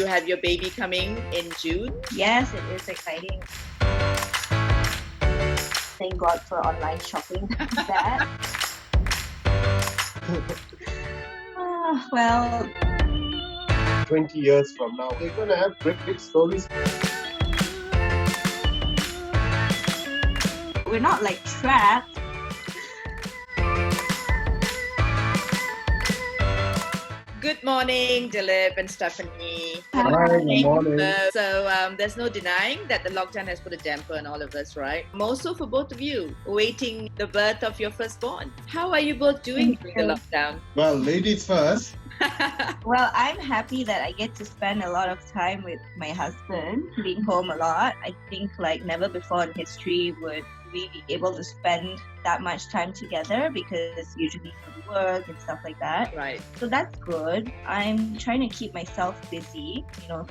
you have your baby coming in June. Yes, it is exciting. Thank God for online shopping. That. Well, 20 years from now, they're going to have great stories. we're not like trapped. Good morning, Dilip and Stephanie. Hi, good morning. There's no denying that the lockdown has put a damper on all of us, right? More so for both of you, awaiting the birth of your firstborn. How are you both doing during the lockdown? Well, ladies first. Well, I'm happy that I get to spend a lot of time with my husband, being home a lot. I think like never before in history would we be able to spend that much time together because usually we work and stuff like that. Right. So that's good. I'm trying to keep myself busy,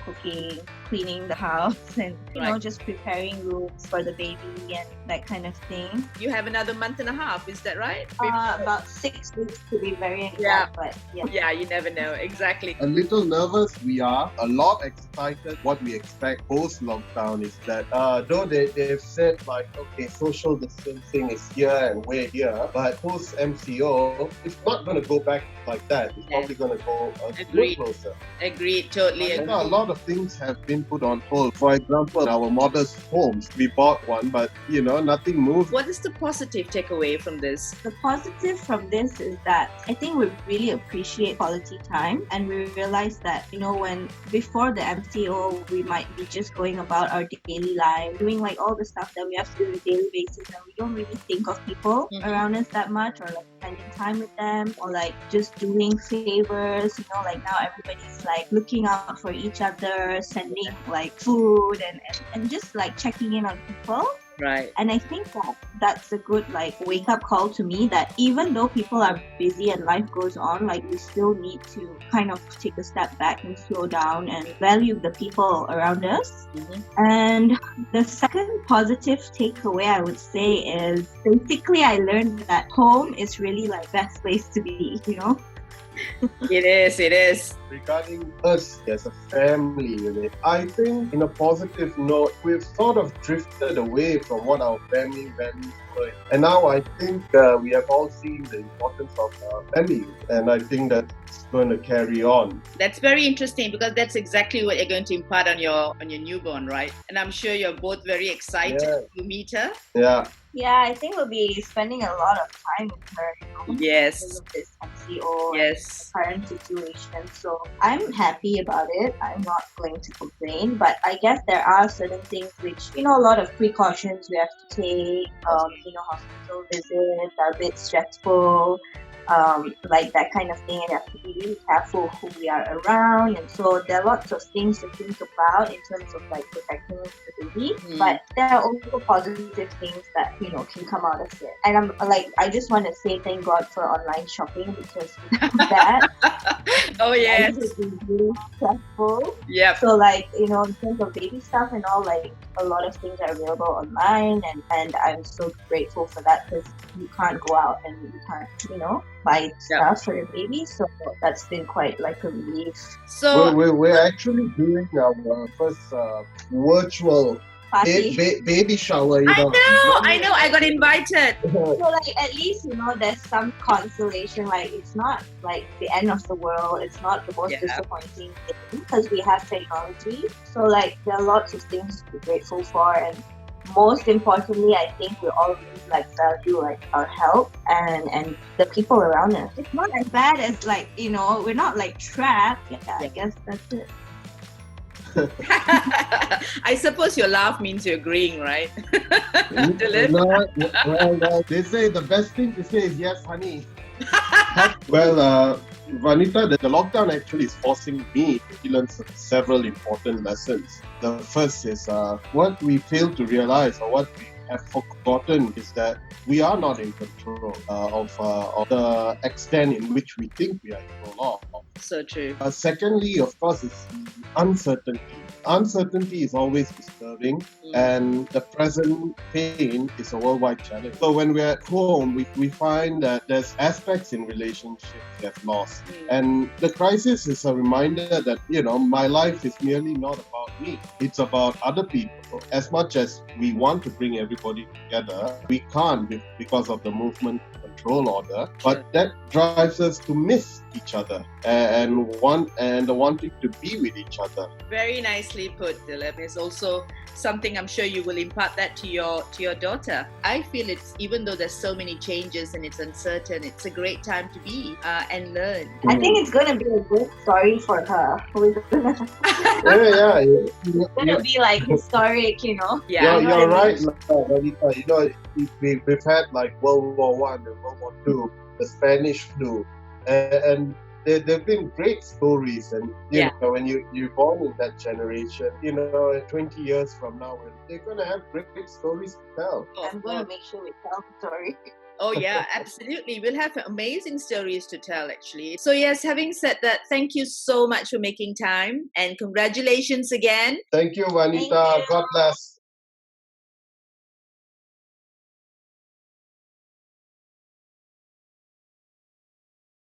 cooking, cleaning the house and, Right. just preparing rooms for the baby and that kind of thing. You have another month and a half, is that right? About 6 weeks to be very exact, Yeah. but yeah. Yeah, you never know. Exactly. A little nervous we are, a lot excited. What we expect post-lockdown is that though they've said like, okay, social distancing is here and we're here, but post-MCO, it's not going to go back like that. It's probably going to go a Agreed. little closer. Agreed. Totally A agree. lot of things have been put on hold. For example, our modest homes, we bought one, but nothing moved. What is the positive takeaway from this? The positive from this is that I think we really appreciate quality time, and we realize that, when before the MCO, we might be just going about our daily life, doing like all the stuff that we have to do on a daily basis, and we don't really think of people around us that much, or like spending time with them, or like just doing favors, like now everybody's like looking out for each other, sending like food and just like checking in on people. Right. And I think that that's a good like wake up call to me, that even though people are busy and life goes on, like we still need to kind of take a step back and slow down and value the people around us. And the second positive takeaway I would say is basically I learned that home is really like best place to be, It is. Regarding us as a family unit, I think in a positive note, we've sort of drifted away from what our family values were. And now I think we have all seen the importance of family, and I think that's going to carry on. That's very interesting because that's exactly what you're going to impart on your newborn, right? And I'm sure you're both very excited to meet her. Yeah, I think we'll be spending a lot of time with her, Yes. because of this MCO and Yes. the current situation. So I'm happy about it. I'm not going to complain, but I guess there are certain things which, a lot of precautions we have to take. Hospital visits are a bit stressful. Like that kind of thing, and you have to be really careful who we are around, and so there are lots of things to think about in terms of like protecting the baby. But there are also positive things that can come out of it, and I just want to say thank God for online shopping, because that Oh yes. has been really stressful. Yep. So like in terms of baby stuff and all, like a lot of things are available online, and I'm so grateful for that, because you can't go out and you can't buy stuff for your baby, so that's been quite like a relief. So We're actually doing our first virtual Party. baby shower. I know. I got invited. So like at least there's some consolation. Like it's not like the end of the world. It's not the most disappointing thing, because we have technology. So like there are lots of things to be grateful for, and most importantly, I think we all really like value like our help and the people around us. It's not as bad as like we're not like trapped. Yeah, I guess that's it. I suppose your laugh means you're agreeing, right? Dilip? Well, they say the best thing to say is yes, honey. Well, Vanita, the lockdown actually is forcing me to learn several important lessons. The first is what we fail to realize, or what we have forgotten, is that we are not in control of the extent in which we think we are in control of. So true. Secondly, of course, is the uncertainty. Uncertainty is always disturbing, and the present pain is a worldwide challenge. So when we're at home, we find that there's aspects in relationships get lost. And the crisis is a reminder that, my life is merely not about me. It's about other people. As much as we want to bring everybody together, we can't because of the movement control order. But that drives us to miss each other and wanting to be with each other. Very nicely put, Dilip. It's also something I'm sure you will impart that to your daughter. I feel it's, even though there's so many changes and it's uncertain, it's a great time to be and learn. I think it's going to be a good story for her. Yeah. It's going to be like historic, Yeah. You're right, Vanita. We've had like World War One and World War Two, the Spanish flu, and there've been great stories. And when you're born in that generation, 20 years from now, they're gonna have great stories to tell. I'm going to make sure we tell the story. Oh yeah, absolutely. We'll have amazing stories to tell, actually. So yes, having said that, thank you so much for making time and congratulations again. Thank you, Vanita. Thank you. God bless.